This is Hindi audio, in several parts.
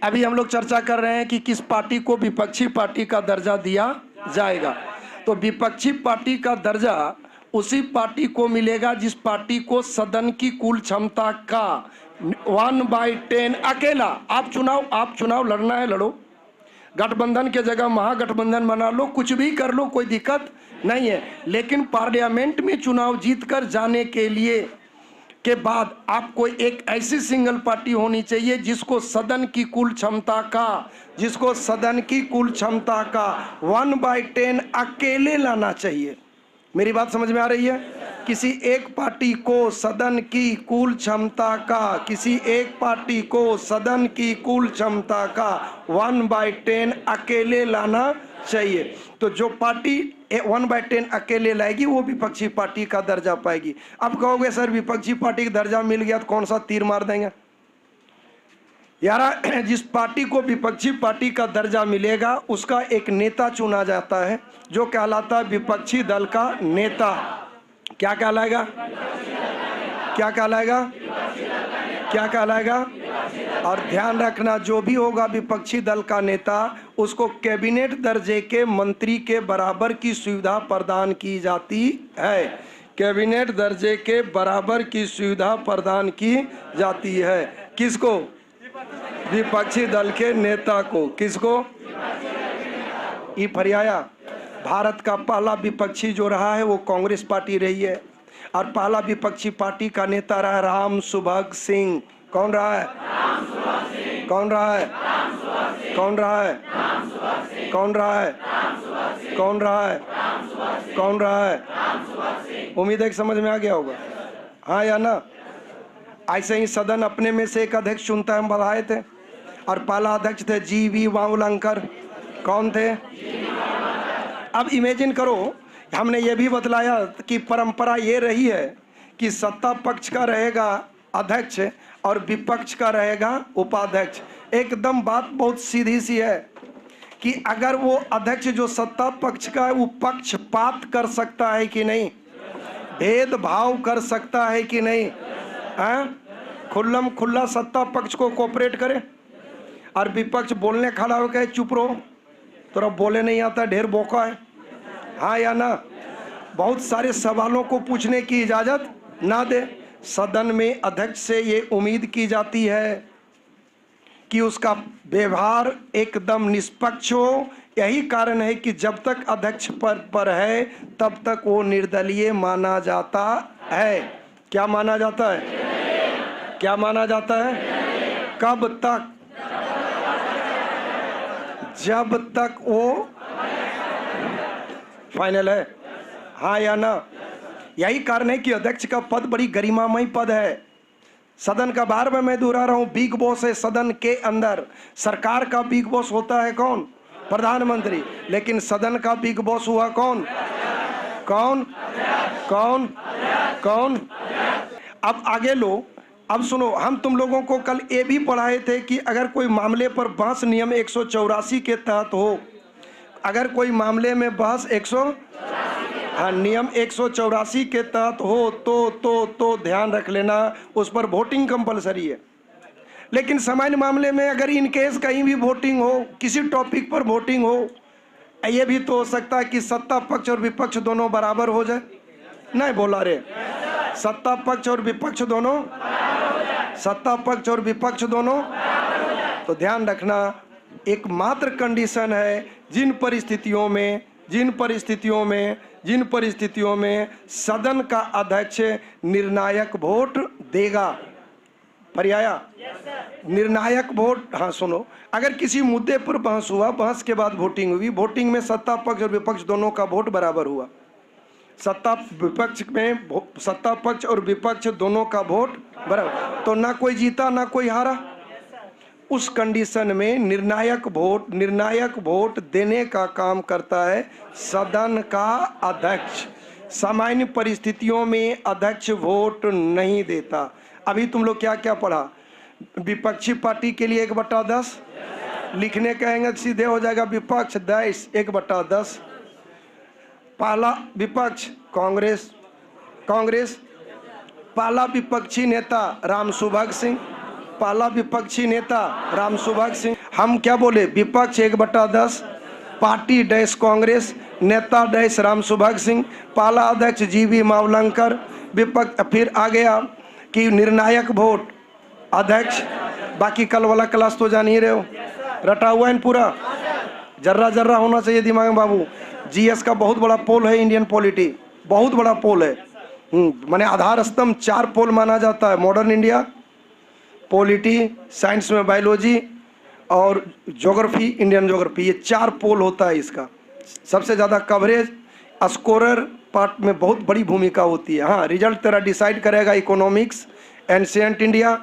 अभी हम लोग चर्चा कर रहे हैं कि किस पार्टी को विपक्षी पार्टी का दर्जा दिया जाएगा। तो विपक्षी पार्टी का दर्जा उसी पार्टी को मिलेगा जिस पार्टी को सदन की कुल क्षमता का 1/10 अकेला। आप चुनाव लड़ना है लड़ो, गठबंधन के जगह महागठबंधन बना लो, कुछ भी कर लो, कोई दिक्कत नहीं है। लेकिन पार्लियामेंट में चुनाव जीतकर जाने के लिए के बाद आपको एक ऐसी सिंगल पार्टी होनी चाहिए जिसको सदन की कुल क्षमता का 1/10 अकेले लाना चाहिए। मेरी बात समझ में आ रही है? किसी एक पार्टी को सदन की कुल क्षमता का 1/10 अकेले लाना चाहिए। तो जो पार्टी 1/10 अकेले लाएगी वो विपक्षी पार्टी का दर्जा पाएगी। अब कहोगे सर विपक्षी पार्टी का दर्जा मिल गया तो कौन सा तीर मार देंगे? यार, जिस पार्टी को विपक्षी पार्टी का दर्जा मिलेगा उसका एक नेता चुना जाता है जो कहलाता है विपक्षी दल का नेता। क्या कहलाएगा? और ध्यान रखना, जो भी होगा विपक्षी दल का नेता उसको कैबिनेट दर्जे के मंत्री के बराबर की सुविधा प्रदान की जाती है। कैबिनेट दर्जे के बराबर की सुविधा प्रदान की जाती है। किसको? विपक्षी दल के नेता को। किसको? ये फरियाया। भारत का पहला विपक्षी जो रहा है वो कांग्रेस पार्टी रही है और पहला विपक्षी पार्टी का नेता रहा राम सुभग सिंह। कौन रहा है? उम्मीद है कि समझ में आ गया होगा, हाँ या ना? ऐसे ही सदन अपने में से एक अध्यक्ष चुनता है। हम बढ़ाए थे और पहला अध्यक्ष थे GV वावलंकर। कौन थे? अब इमेजिन करो, हमने ये भी बतलाया कि परंपरा ये रही है कि सत्ता पक्ष का रहेगा अध्यक्ष और विपक्ष का रहेगा उपाध्यक्ष। एकदम बात बहुत सीधी सी है कि अगर वो अध्यक्ष जो सत्ता पक्ष का है वो पक्षपात कर सकता है कि नहीं, भेदभाव कर सकता है कि नहीं, खुल्लम खुल्ला सत्ता पक्ष को कोऑपरेट करे और विपक्ष बोलने खड़ा हो कहे चुप रहो, तोरा बोले नहीं आता, ढेर बोका है, हाँ या ना? बहुत सारे सवालों को पूछने की इजाजत ना दे। सदन में अध्यक्ष से ये उम्मीद की जाती है कि उसका व्यवहार एकदम निष्पक्ष हो। यही कारण है कि जब तक अध्यक्ष पद पर है तब तक वो निर्दलीय माना जाता है। क्या माना जाता है? कब तक? जब तक वो फाइनल है, हाँ या ना? यही कारण है कि अध्यक्ष का पद बड़ी गरिमामय पद है। सदन का बार बार मैं दोहरा रहा हूं, बिग बॉस है सदन के अंदर। सरकार का बिग बॉस होता है कौन? प्रधानमंत्री। लेकिन सदन का बिग बॉस हुआ कौन? अब आगे लो, अब सुनो, हम तुम लोगों को कल ये भी पढ़ाए थे कि अगर कोई मामले पर बहस नियम 184 के तहत हो, अगर कोई मामले में बहस नियम 184 के तहत हो तो ध्यान रख लेना उस पर वोटिंग कंपलसरी है। लेकिन सामान्य मामले में अगर इन केस कहीं भी वोटिंग हो, किसी टॉपिक पर वोटिंग हो, ये भी तो हो सकता है कि सत्ता पक्ष और विपक्ष दोनों बराबर हो जाए। नहीं बोला रे, सत्ता पक्ष और विपक्ष दोनों। तो ध्यान रखना, एकमात्र कंडीशन है जिन परिस्थितियों में सदन का अध्यक्ष निर्णायक वोट देगा। पर्याया निर्णायक वोट। हाँ सुनो, अगर किसी मुद्दे पर बहस हुआ, बहस के बाद वोटिंग हुई, वोटिंग में सत्ता पक्ष और विपक्ष दोनों का वोट बराबर हुआ, सत्ता पक्ष और विपक्ष दोनों का वोट बराबर, तो ना कोई जीता ना कोई हारा। उस कंडीशन में निर्णायक वोट देने का काम करता है सदन का अध्यक्ष। सामान्य परिस्थितियों में अध्यक्ष वोट नहीं देता। अभी तुम लोग क्या क्या पढ़ा? विपक्षी पार्टी के लिए 1/10 लिखने कहेंगे सीधे हो जाएगा विपक्ष 1/10। पहला विपक्ष कांग्रेस, पहला विपक्षी नेता राम सुभग सिंह, पहला विपक्षी नेता राम सुभाग सिंह। हम क्या बोले? विपक्ष 1/10, पार्टी डैश कांग्रेस, नेता डैश राम सुभाग सिंह, पहला अध्यक्ष जीवी मावलंकर, विपक्ष। फिर आ गया कि निर्णायक वोट अध्यक्ष। बाकी कल वाला क्लास तो जान ही रहे हो, रटा हुआ है पूरा, जर्रा जर्रा होना चाहिए दिमाग में बाबू। जीएस का बहुत बड़ा पोल है इंडियन पॉलिटी, बहुत बड़ा पोल है। माने आधार स्तंभ 4 पोल माना जाता है, मॉडर्न इंडिया, पॉलिटी, साइंस में बायोलॉजी और ज्योग्राफी, इंडियन ज्योग्राफी, ये 4 पोल होता है इसका। सबसे ज़्यादा कवरेज स्कोरर पार्ट में बहुत बड़ी भूमिका होती है। हाँ, रिजल्ट तेरा डिसाइड करेगा इकोनॉमिक्स, एंशिएंट इंडिया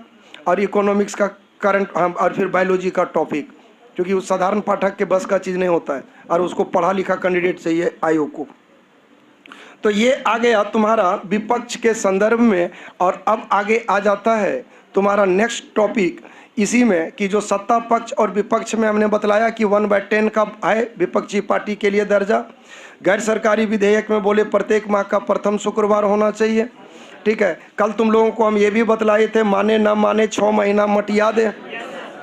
और इकोनॉमिक्स का करंट, और फिर बायोलॉजी का टॉपिक, क्योंकि उस साधारण पाठक के बस का चीज़ नहीं होता है और उसको पढ़ा लिखा कैंडिडेट चाहिए आयोग को। तो ये आ गया तुम्हारा विपक्ष के संदर्भ में। और अब आगे आ जाता है तुम्हारा नेक्स्ट टॉपिक इसी में कि जो सत्ता पक्ष और विपक्ष में हमने बतलाया कि 1/10 का है विपक्षी पार्टी के लिए दर्जा। गैर सरकारी विधेयक में बोले प्रत्येक माह का प्रथम शुक्रवार होना चाहिए। ठीक है, कल तुम लोगों को हम ये भी बतलाए थे, माने ना माने 6 महीना मटिया दे,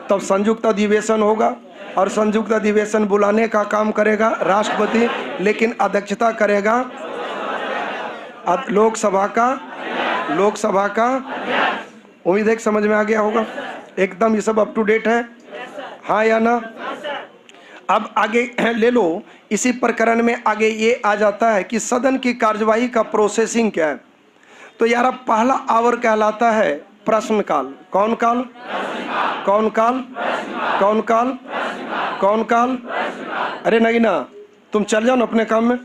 तब संयुक्त अधिवेशन होगा और संयुक्त अधिवेशन बुलाने का काम करेगा राष्ट्रपति, लेकिन अध्यक्षता करेगा लोकसभा का। उम्मीद है समझ में आ गया होगा एकदम, ये सब अप टू डेट है, हाँ या ना? अब आगे ले लो, इसी प्रकरण में आगे ये आ जाता है कि सदन की कार्यवाही का प्रोसेसिंग क्या है। तो यार अब पहला आवर कहलाता है प्रश्नकाल। कौन काल? कौन काल? कौन काल? कौन काल? अरे नहीं ना, तुम चल जाओ ना अपने काम में।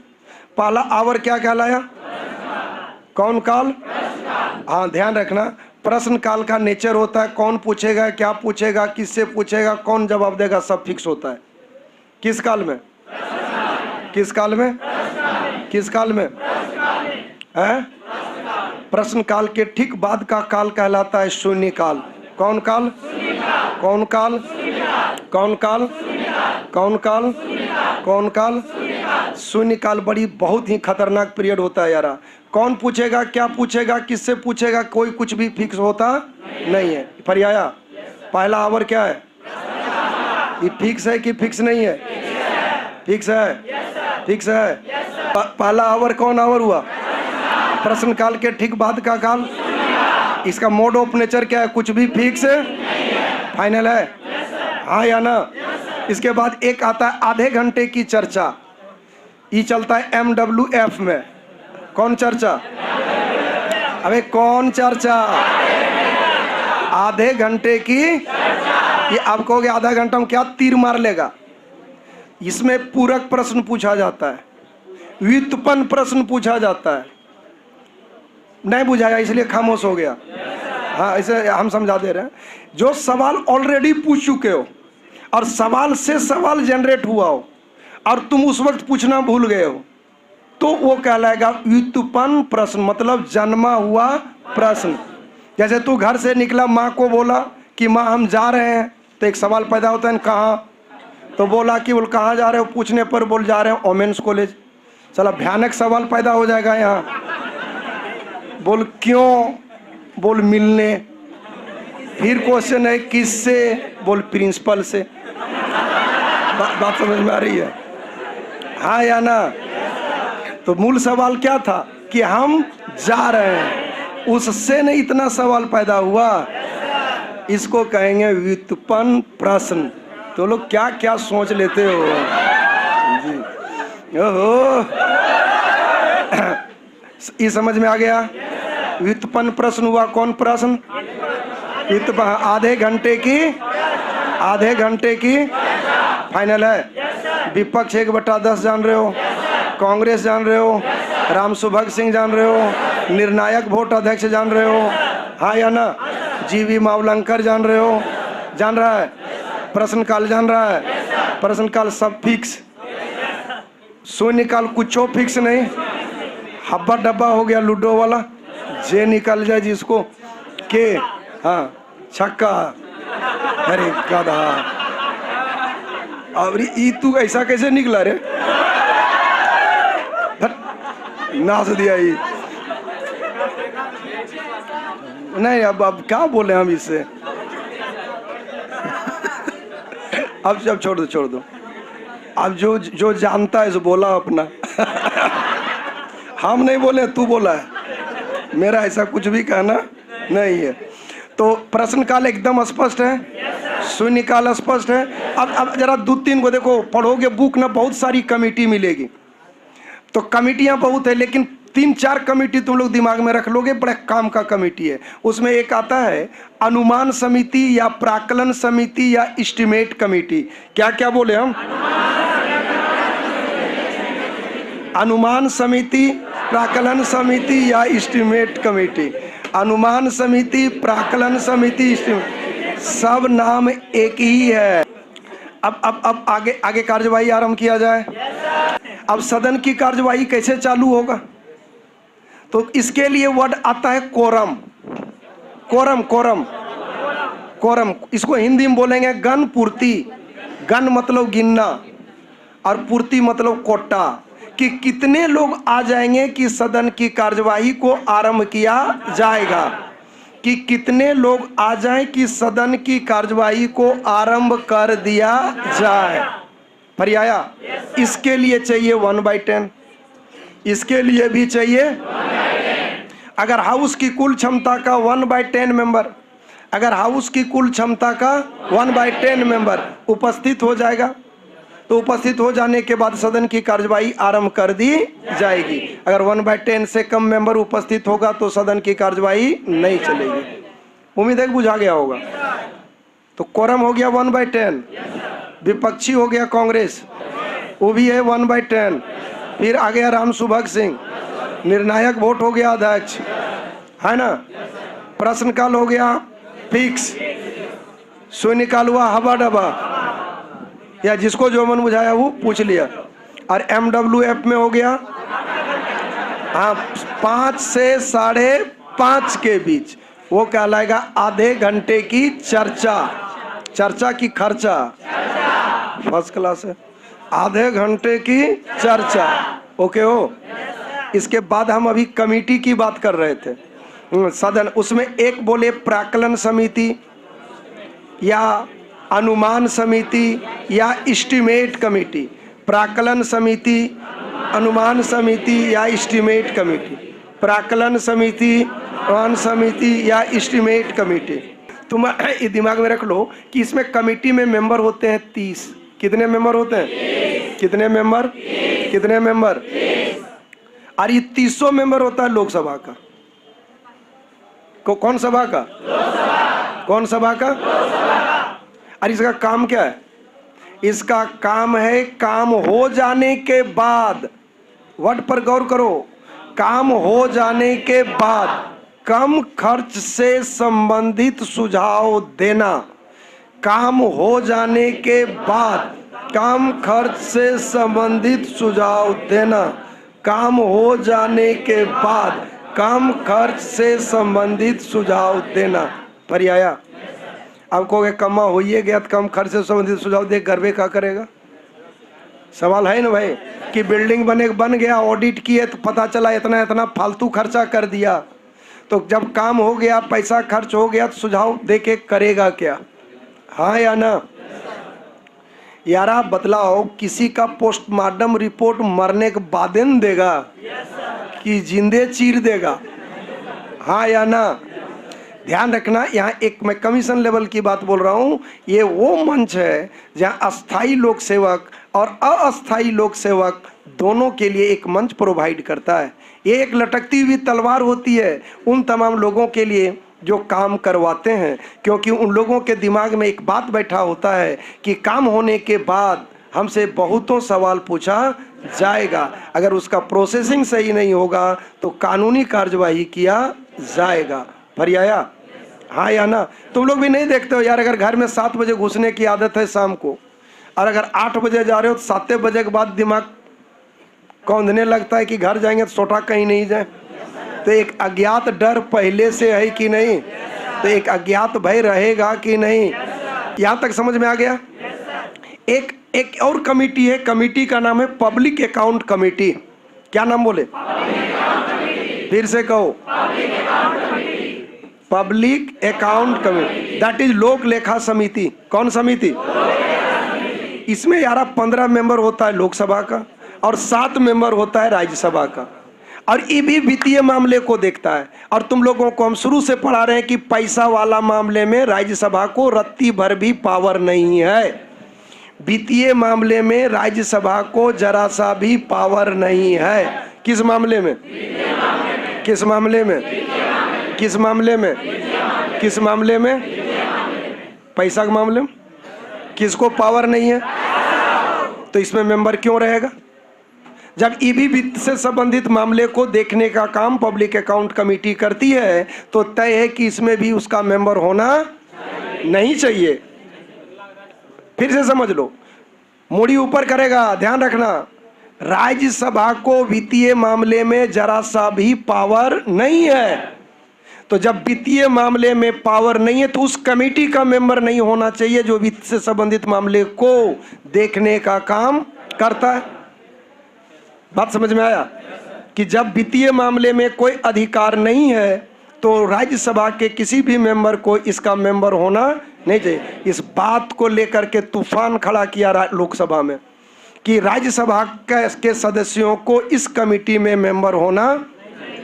पहला आवर क्या कहलाया? कौन काल? हाँ, ध्यान रखना, प्रश्न काल का नेचर होता है कौन पूछेगा, क्या पूछेगा, किससे पूछेगा, कौन जवाब देगा, सब फिक्स होता है। किस काल में? किस काल में? किस काल में है? प्रश्न काल के ठीक बाद का काल कहलाता है शून्य काल। कौन काल? कौन काल? कौन काल? कौन काल? कौन काल? शून्य काल बड़ी बहुत ही खतरनाक पीरियड होता है यारा। कौन पूछेगा, क्या पूछेगा, किससे पूछेगा, कोई कुछ भी फिक्स होता नहीं है। फरियाया, पहला आवर क्या है? ये फिक्स है कि फिक्स नहीं है? फिक्स है, फिक्स है। पहला आवर कौन आवर हुआ? प्रश्न काल के ठीक बाद का काल। इसका मोड ऑफ नेचर क्या है? कुछ भी फिक्स है, फाइनल है, हाँ या ना? इसके बाद एक आता है आधे घंटे की चर्चा, ये चलता है MWF में। कौन चर्चा? अबे कौन चर्चा? आधे घंटे की। ये आप कहोगे आधा घंटा में क्या तीर मार लेगा? इसमें पूरक प्रश्न पूछा जाता है, व्युत्पन्न प्रश्न पूछा जाता है। नहीं बुझाया इसलिए खामोश हो गया। हाँ, इसे हम समझा दे रहे हैं। जो सवाल ऑलरेडी पूछ चुके हो और सवाल से सवाल जनरेट हुआ हो और तुम उस वक्त पूछना भूल गए हो, तो वो कहलाएगा व्युत्पन्न प्रश्न, मतलब जन्मा हुआ प्रश्न। जैसे तू घर से निकला, माँ को बोला कि माँ हम जा रहे हैं, तो एक सवाल पैदा होता है, कहाँ? तो बोला कि बोल कहाँ जा रहे हो? पूछने पर बोल जा रहे हैं वोमेंस कॉलेज। चला, भयानक सवाल पैदा हो जाएगा यहाँ। बोल क्यों? बोल मिलने। फिर क्वेश्चन है किससे? बोल प्रिंसिपल से। बात समझ में आ रही है, हाँ या ना? तो मूल सवाल क्या था कि हम जा रहे हैं, उससे नहीं इतना सवाल पैदा हुआ। इसको कहेंगे व्युत्पन्न प्रश्न। तो लोग क्या क्या सोच लेते हो जी। ओहो, ये समझ में आ गया? व्युत्पन्न प्रश्न हुआ। कौन प्रश्न? व्युत्पन्न। आधे घंटे की फाइनल है। विपक्ष 1/10 जान रहे हो, कांग्रेस जान रहे हो, राम सुभग सिंह जान रहे हो, निर्णायक वोट अध्यक्ष जान रहे हो, हाँ या ना? जीवी मावलंकर जान रहे हो, जान रहा है? प्रश्न काल जान रहा है? प्रश्न काल सब फिक्स, शून्य काल कुछ फिक्स नहीं। हब्बा डब्बा हो गया लूडो वाला, जे निकल जाए जिसको के, हाँ छक्का, अरे गधा। अब ई तू ऐसा कैसे निकला रे? नाच दिया ये। नहीं, अब क्या बोले हम इससे? अब छोड़ दो छोड़ दो। अब जो जो जानता है सो बोला अपना। हम नहीं बोले, तू बोला है, मेरा ऐसा कुछ भी कहना नहीं है। तो प्रश्न काल एकदम स्पष्ट है, शून्य काल स्पष्ट है। अब जरा 2-3 को देखो, पढ़ोगे बुक ना, बहुत सारी कमेटी मिलेगी। तो कमेटियां बहुत है, लेकिन 3-4 कमेटी तुम लोग दिमाग में रख लोगे, बड़े काम का कमेटी है। उसमें एक आता है अनुमान समिति या प्राकलन समिति या एस्टिमेट कमेटी। क्या क्या बोले हम? अनुमान समिति, प्राकलन समिति या एस्टिमेट कमेटी। अनुमान समिति, प्राकलन समिति, एस्टिमेट, सब नाम एक ही है। अब आगे कार्यवाही आरंभ किया जाए। अब सदन की कार्यवाही कैसे चालू होगा? तो इसके लिए वर्ड आता है कोरम। कोरम कोरम कोरम, इसको हिंदी में बोलेंगे गण पूर्ति। गण मतलब गिनना और पूर्ति मतलब कोटा, कि कितने लोग आ जाएंगे कि सदन की कार्यवाही को आरंभ किया जाएगा। कि कितने लोग आ जाएं कि सदन की कार्यवाही को आरंभ कर दिया जाए। पर्याया, इसके लिए चाहिए 1/10, इसके लिए भी चाहिए। अगर हाउस की कुल क्षमता का 1/10 मेंबर, अगर हाउस की कुल क्षमता का 1/10 मेंबर उपस्थित हो जाएगा, तो उपस्थित हो जाने के बाद सदन की कार्यवाही आरंभ कर दी जाएगी। अगर 1/10 से कम मेंबर उपस्थित होगा तो सदन की कार्यवाही नहीं चलेगी। उम्मीद है कि बुझा गया होगा। तो कोरम हो गया 1/10, विपक्षी हो गया कांग्रेस, वो भी है 1/10। फिर आ गया राम सुभग सिंह, निर्णायक वोट हो गया अध्यक्ष, है ना। प्रश्नकाल हो गया फिक्स, शून्यकाल हुआ हवा डबा, या जिसको जो मन बुझाया वो पूछ लिया। और MWF में हो गया, हाँ, 5 से 5:30 के बीच, वो कहलाएगा आधे घंटे की चर्चा। चर्चा की खर्चा, फर्स्ट क्लास है। आधे घंटे की चर्चा, ओके हो। इसके बाद हम अभी कमेटी की बात कर रहे थे, सदन। उसमें एक बोले प्राकलन समिति या अनुमान समिति या एस्टिमेट कमेटी। प्राकलन समिति, अनुमान समिति या एस्टिमेट कमेटी। प्राकलन समिति, अनुमान समिति या एस्टिमेट कमेटी। तुम ये दिमाग में रख लो कि इसमें कमेटी में मेंबर होते हैं 30। कितने मेंबर होते हैं? कितने मेंबर? कितने मेंबर? और ये 300 मेंबर होता है लोकसभा का। कौन सभा का? कौन सभा का? और इसका काम क्या है? इसका काम है काम हो जाने के बाद, वर्ड पर गौर करो, काम हो जाने के बाद कम खर्च से संबंधित सुझाव देना। काम हो जाने के बाद कम खर्च से संबंधित सुझाव देना। काम हो जाने के बाद कम खर्च से संबंधित सुझाव देना। पर्याया, अब कहोगे कमा हो ही गया तो कम खर्च से संबंधित सुझाव दे गर्वे का करेगा? सवाल है ना भाई, कि बिल्डिंग बन गया, ऑडिट किए तो पता चला इतना इतना फालतू खर्चा कर दिया। तो जब काम हो गया, पैसा खर्च हो गया, तो सुझाव दे के करेगा क्या? हाँ या ना? यार आप बतलाओ, किसी का पोस्टमार्टम रिपोर्ट मरने के बाद न देगा कि जिंदे चीर देगा? हाँ या ना? ध्यान रखना, यहाँ एक मैं कमीशन लेवल की बात बोल रहा हूँ। ये वो मंच है जहाँ अस्थाई लोक सेवक और अस्थाई लोक सेवक दोनों के लिए एक मंच प्रोवाइड करता है। ये एक लटकती हुई तलवार होती है उन तमाम लोगों के लिए जो काम करवाते हैं, क्योंकि उन लोगों के दिमाग में एक बात बैठा होता है कि काम होने के बाद हमसे बहुतों सवाल पूछा जाएगा। अगर उसका प्रोसेसिंग सही नहीं होगा तो कानूनी कार्यवाही किया जाएगा। पर्याया, हाँ या ना? तुम लोग भी नहीं देखते हो यार, अगर घर में 7 बजे घुसने की आदत है शाम को, और अगर 8 बजे जा रहे हो तो 7 बजे के बाद दिमाग कौंधने लगता है कि घर जाएंगे तो सोटा कहीं नहीं जाए। तो एक अज्ञात डर पहले से है कि नहीं? तो एक अज्ञात भय रहेगा कि नहीं? यहाँ तक समझ में आ गया? एक और कमेटी है, कमेटी का नाम है पब्लिक अकाउंट कमेटी। क्या नाम बोले? फिर से कहो, public account committee. That is लोक लेखा समिति। कौन समिति? इसमें यार 15 मेंबर होता है लोकसभा का और 7 मेंबर होता है राज्यसभा का, और ये भी वित्तीय मामले को देखता है। और तुम लोगों को हम शुरू से पढ़ा रहे हैं कि पैसा वाला मामले में राज्यसभा को रत्ती भर भी पावर नहीं है। वित्तीय मामले में राज्यसभा को जरा सा भी पावर नहीं है। किस मामले में? किस मामले में? किस मामले में? किस मामले में? पैसा के मामले में किसको पावर नहीं है? तो इसमें मेंबर क्यों रहेगा? जब ईबी वित्त से संबंधित मामले को देखने का काम पब्लिक अकाउंट कमेटी करती है तो तय है कि इसमें भी उसका मेंबर होना नहीं चाहिए। फिर से समझ लो, मुड़ी ऊपर करेगा, ध्यान रखना, राज्यसभा को वित्तीय मामले में जरा सा भी पावर नहीं है। तो जब वित्तीय मामले में पावर नहीं है तो उस कमेटी का मेंबर नहीं होना चाहिए जो वित्त से संबंधित मामले को देखने का काम करता है। बात समझ में आया कि जब वित्तीय मामले में कोई अधिकार नहीं है तो राज्यसभा के किसी भी मेंबर को इसका मेंबर होना नहीं चाहिए। इस बात को लेकर के तूफान खड़ा किया लोकसभा में कि राज्यसभा के सदस्यों को इस कमेटी में मेंबर होना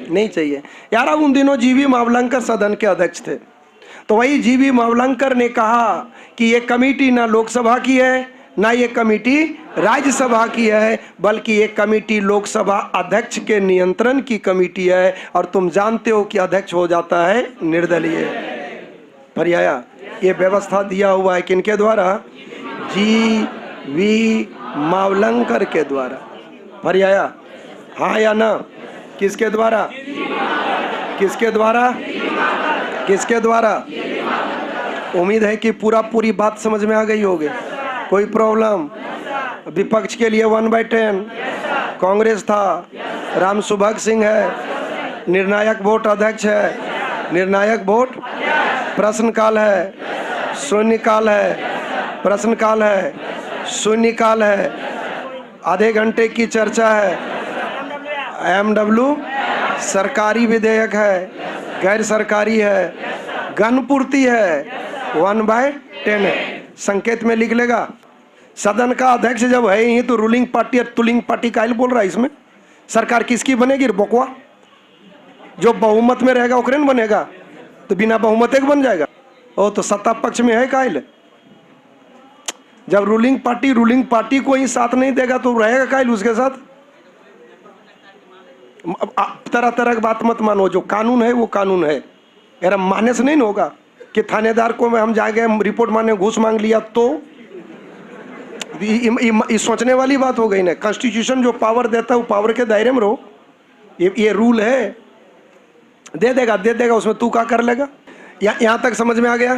नहीं चाहिए। यार अब उन दिनों जीवी मावलंकर सदन के अध्यक्ष थे, तो वही जीवी मावलंकर ने कहा कि ये कमेटी ना लोकसभा की है ना ये कमेटी राज्यसभा की है, बल्कि ये कमेटी लोकसभा अध्यक्ष के नियंत्रण की कमेटी है। और तुम जानते हो कि अध्यक्ष हो जाता है निर्दलीय। फरियाया ये व्यवस्था दिया हुआ है किनके द्वारा? जीवी मावलंकर के द्वारा। फरियाया हाँ या ना? किसके द्वारा? किसके द्वारा? किसके द्वारा? उम्मीद है कि पूरी बात समझ में आ गई होगी। कोई प्रॉब्लम? विपक्ष के लिए 1/10 कांग्रेस था, राम सुभग सिंह है, निर्णायक वोट अध्यक्ष है, निर्णायक वोट, प्रश्नकाल है, शून्यकाल है, प्रश्नकाल है, शून्यकाल है, आधे घंटे की चर्चा है, एमडब्ल्यू सरकारी विधेयक है, गैर सरकारी है, गणपूर्ति है, 1/10 है। संकेत में लिख लेगा। सदन का अध्यक्ष जब है ही तो रूलिंग पार्टी और तुलिंग पार्टी का बोल रहा है। इसमें सरकार किसकी बनेगी? बकवा जो बहुमत में रहेगा ओकरेन बनेगा, तो बिना बहुमत एक बन जाएगा। ओ तो सत्ता पक्ष में है कायल। जब रूलिंग पार्टी को ही साथ नहीं देगा तो रहेगा कायल उसके साथ। तरह तरह की बात मत मानो, जो कानून है वो कानून है। यार मानने से नहीं होगा कि थानेदार को हम जाके रिपोर्ट मांगने घूस मांग लिया तो ये सोचने वाली बात हो गई ना। कॉन्स्टिट्यूशन जो पावर देता है वो पावर के दायरे में रहो। ये रूल है, दे देगा उसमें तू क्या कर लेगा? यहाँ तक समझ में आ गया?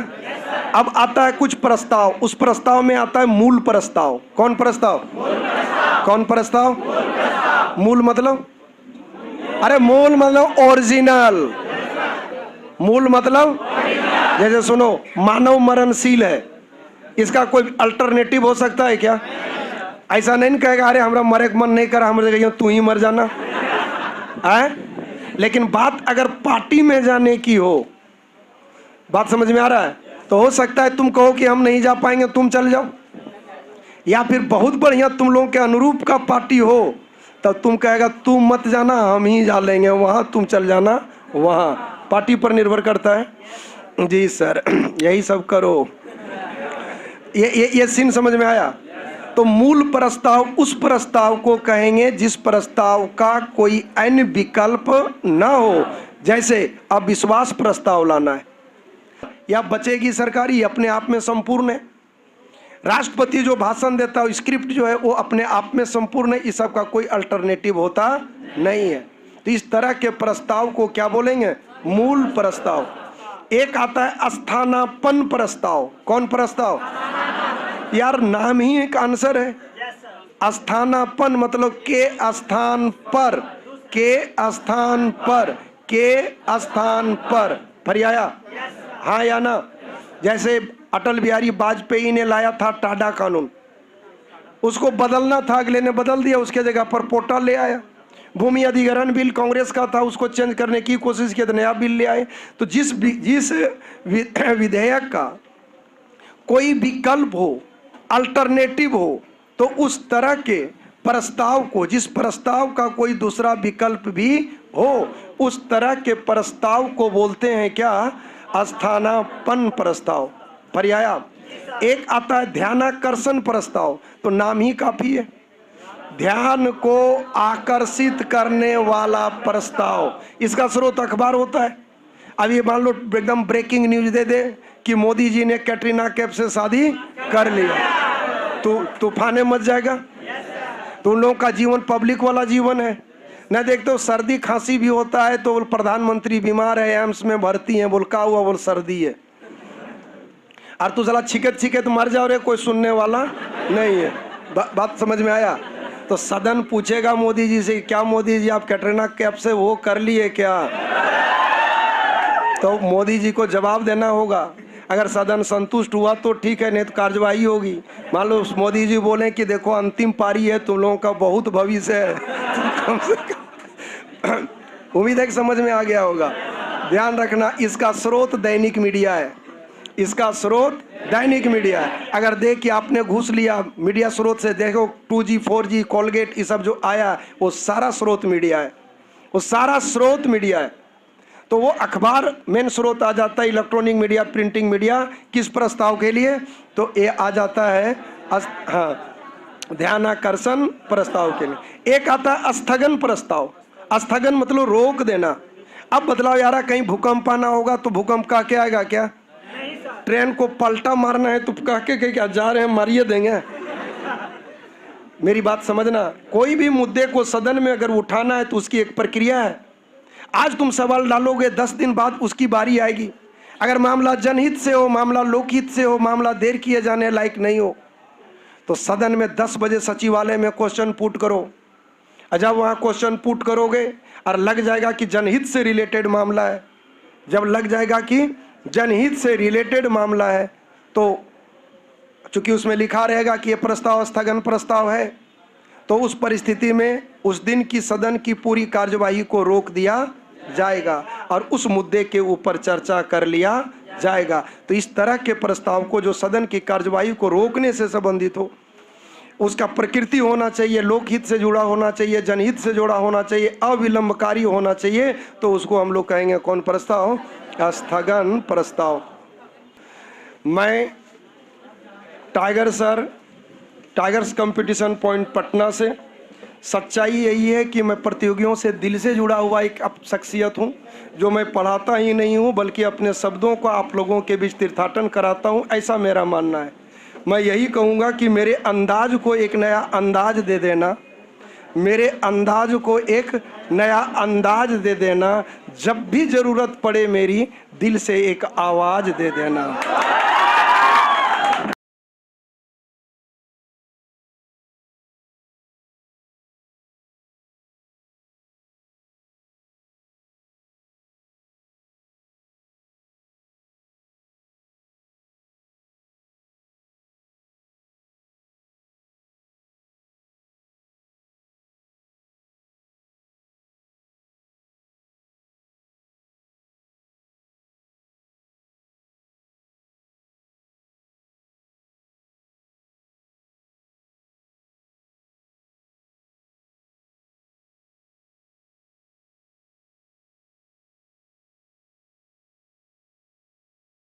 अब आता है कुछ प्रस्ताव। उस प्रस्ताव में आता है मूल प्रस्ताव। कौन प्रस्ताव? कौन प्रस्ताव? मूल मतलब? अरे मूल मतलब ओरिजिनल। मूल मतलब जैसे सुनो, मानव मरणशील है, इसका कोई अल्टरनेटिव हो सकता है क्या? ऐसा नहीं कहेगा अरे हमरा मरे का मन नहीं करा, हम तू ही मर जाना है। लेकिन बात अगर पार्टी में जाने की हो, बात समझ में आ रहा है, तो हो सकता है तुम कहो कि हम नहीं जा पाएंगे, तुम चल जाओ। या फिर बहुत बढ़िया तुम लोगों के अनुरूप का पार्टी हो, तब तुम कहेगा तू मत जाना, हम ही जा लेंगे वहाँ, तुम चल जाना वहाँ। पार्टी पर निर्भर करता है। जी सर यही सब करो। ये सीन समझ में आया? तो मूल प्रस्ताव उस प्रस्ताव को कहेंगे जिस प्रस्ताव का कोई अन्य विकल्प न हो। जैसे अब विश्वास प्रस्ताव लाना है या बचेगी सरकारी, अपने आप में संपूर्ण है। राष्ट्रपति जो भाषण देता है, स्क्रिप्ट जो है वो अपने आप में संपूर्ण है। इस सब का कोई अल्टरनेटिव होता नहीं है। तो इस तरह के प्रस्ताव को क्या बोलेंगे? मूल प्रस्ताव। एक आता है स्थानापन्न प्रस्ताव। कौन प्रस्ताव? यार नाम ही एक आंसर है। स्थानापन्न मतलब के स्थान पर, के स्थान पर, के स्थान पर। फरियाया हाँ या ना? जैसे अटल बिहारी वाजपेयी ने लाया था टाडा कानून, उसको बदलना था, अगले ने बदल दिया, उसके जगह पर पोर्टल ले आया। भूमि अधिग्रहण बिल कांग्रेस का था, उसको चेंज करने की कोशिश की तो नया बिल ले आए। तो जिस विधेयक का कोई विकल्प हो अल्टरनेटिव हो, तो उस तरह के प्रस्ताव को, जिस प्रस्ताव का कोई दूसरा विकल्प भी हो, उस तरह के प्रस्ताव को बोलते हैं क्या? स्थानापन्न प्रस्ताव। पर्याय। एक आता है ध्यानाकर्षण प्रस्ताव, तो नाम ही काफी है, ध्यान को आकर्षित करने वाला प्रस्ताव। इसका स्रोत अखबार होता है। अब ये मान लो एकदम ब्रेकिंग न्यूज दे दे कि मोदी जी ने कैटरीना कैफ से शादी कर लिया, तो तूफाने मच जाएगा। तो उन लोगों का जीवन पब्लिक वाला जीवन है। न देखते हो सर्दी खांसी भी होता है तो बोल प्रधानमंत्री बीमार है, एम्स में भर्ती है, बोल का हुआ, बोल सर्दी है। और तू साला छिकत छिकत मर जाओ रे, कोई सुनने वाला नहीं है। बात समझ में आया? तो सदन पूछेगा मोदी जी से, क्या मोदी जी आप कैटरीना कैफ से वो कर लिए क्या? तो मोदी जी को जवाब देना होगा। अगर सदन संतुष्ट हुआ तो ठीक है, नहीं तो कार्यवाही होगी। मान लो मोदी जी बोले कि देखो अंतिम पारी है, तुम लोगों का बहुत भविष्य है, कम से कम उम्मीद है कि समझ में आ गया होगा। ध्यान रखना, इसका स्रोत दैनिक मीडिया है, इसका स्रोत दैनिक मीडिया है। अगर देख कि आपने घूस लिया मीडिया स्रोत से, देखो 2G 4G कोलगेट ये सब जो आया, वो सारा स्रोत मीडिया है, वो सारा स्रोत मीडिया है। तो वो अखबार मेन स्रोत आ जाता है। इलेक्ट्रॉनिक मीडिया, प्रिंटिंग मीडिया किस प्रस्ताव के लिए? तो ये आ जाता है ध्यानाकर्षण प्रस्ताव के लिए। एक आता है स्थगन प्रस्ताव। स्थगन मतलब रोक देना। अब बदलाव यार, कहीं भूकंप आना होगा तो भूकंप का क्या आएगा? क्या ट्रेन को पलटा मारना है तो कह के क्या जा रहे हैं मारिए देंगे? मेरी बात समझना, कोई भी मुद्दे को सदन में अगर उठाना है तो उसकी एक प्रक्रिया है। आज तुम सवाल डालोगे, 10 दिन बाद उसकी बारी आएगी। अगर मामला जनहित से हो, मामला लोकहित से हो, मामला देर किए जाने लायक नहीं हो, तो सदन में 10 बजे सचिवालय में क्वेश्चन पुट करो। जब वहाँ क्वेश्चन पुट करोगे और लग जाएगा कि जनहित से रिलेटेड मामला है, जब लग जाएगा कि जनहित से रिलेटेड मामला है, तो चूंकि उसमें लिखा रहेगा कि यह प्रस्ताव स्थगन प्रस्ताव है, तो उस परिस्थिति में उस दिन की सदन की पूरी कार्यवाही को रोक दिया जाएगा और उस मुद्दे के ऊपर चर्चा कर लिया जाएगा। तो इस तरह के प्रस्ताव को जो सदन की कार्यवाही को रोकने से संबंधित हो, उसका प्रकृति होना चाहिए, लोकहित से जुड़ा होना चाहिए, जनहित से जुड़ा होना चाहिए, अविलंबकारी होना चाहिए, तो उसको हम लोग कहेंगे कौन प्रस्ताव? स्थगन प्रस्ताव। मैं टाइगर्स कंपटीशन पॉइंट पटना से, सच्चाई यही है कि मैं प्रतियोगियों से दिल से जुड़ा हुआ एक शख्सियत हूँ, जो मैं पढ़ाता ही नहीं हूँ बल्कि अपने शब्दों को आप लोगों के बीच तीर्थाटन कराता हूँ, ऐसा मेरा मानना है। मैं यही कहूँगा कि मेरे अंदाज को एक नया अंदाज दे देना, मेरे अंदाज को एक नया अंदाज दे देना, जब भी ज़रूरत पड़े मेरी दिल से एक आवाज़ दे देना।